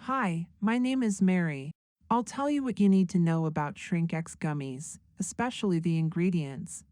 Hi, my name is Mary. I'll tell you what you need to know about SHRINK X gummies, especially the ingredients.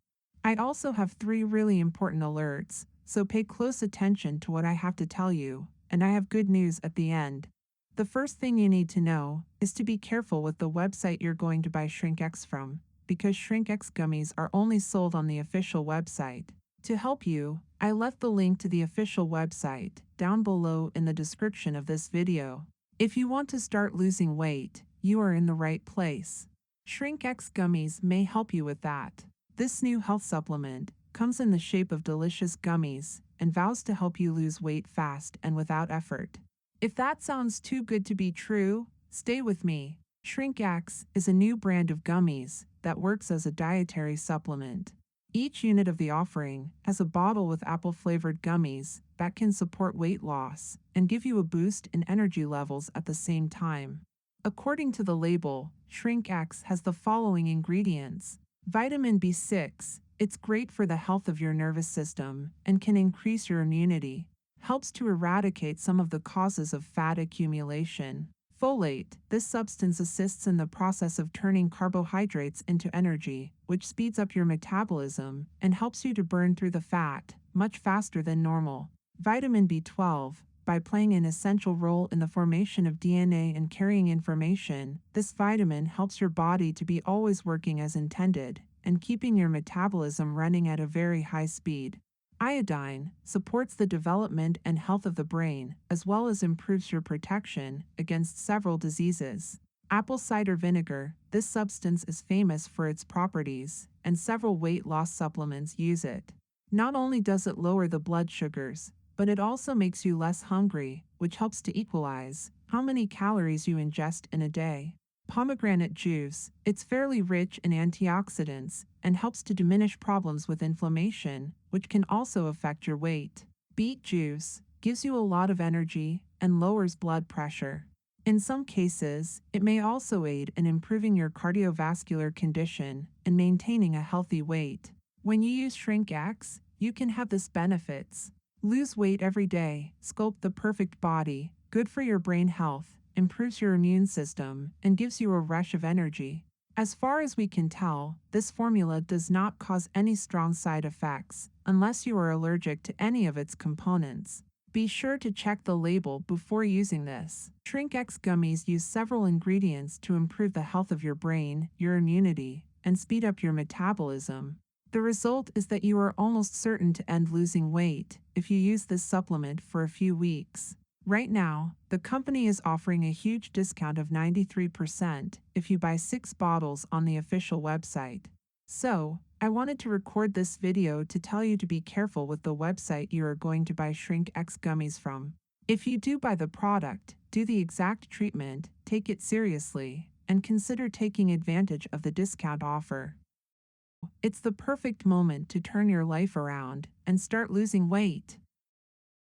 I also have 3 really important alerts, so pay close attention to what I have to tell you, and I have good news at the end. The first thing you need to know is to be careful with the website you're going to buy SHRINK X from, because SHRINK X gummies are only sold on the official website. To help you, I left the link to the official website down below in the description of this video. If you want to start losing weight, you are in the right place. SHRINK X gummies may help you with that. This new health supplement comes in the shape of delicious gummies and vows to help you lose weight fast and without effort. If that sounds too good to be true, stay with me. SHRINK X is a new brand of gummies that works as a dietary supplement. Each unit of the offering has a bottle with apple-flavored gummies that can support weight loss and give you a boost in energy levels at the same time. According to the label, SHRINK X has the following ingredients. Vitamin B6. It's great for the health of your nervous system and can increase your immunity. Helps to eradicate some of the causes of fat accumulation. Folate. This substance assists in the process of turning carbohydrates into energy, which speeds up your metabolism and helps you to burn through the fat much faster than normal. Vitamin B12. By playing an essential role in the formation of DNA and carrying information, this vitamin helps your body to be always working as intended and keeping your metabolism running at a very high speed. Iodine supports the development and health of the brain, as well as improves your protection against several diseases. Apple cider vinegar. This substance is famous for its properties, and several weight loss supplements use it. Not only does it lower the blood sugars, but it also makes you less hungry, which helps to equalize how many calories you ingest in a day. Pomegranate juice. It's fairly rich in antioxidants and helps to diminish problems with inflammation, which can also affect your weight. Beet juice gives you a lot of energy and lowers blood pressure. In some cases, it may also aid in improving your cardiovascular condition and maintaining a healthy weight. When you use SHRINK X, you can have these benefits. Lose weight every day, sculpt the perfect body, good for your brain health, improves your immune system, and gives you a rush of energy. As far as we can tell, this formula does not cause any strong side effects, unless you are allergic to any of its components. Be sure to check the label before using this. SHRINK X gummies use several ingredients to improve the health of your brain, your immunity, and speed up your metabolism. The result is that you are almost certain to end losing weight if you use this supplement for a few weeks. Right now, the company is offering a huge discount of 93% if you buy 6 bottles on the official website. So, I wanted to record this video to tell you to be careful with the website you are going to buy SHRINK X gummies from. If you do buy the product, do the exact treatment, take it seriously, and consider taking advantage of the discount offer. It's the perfect moment to turn your life around and start losing weight.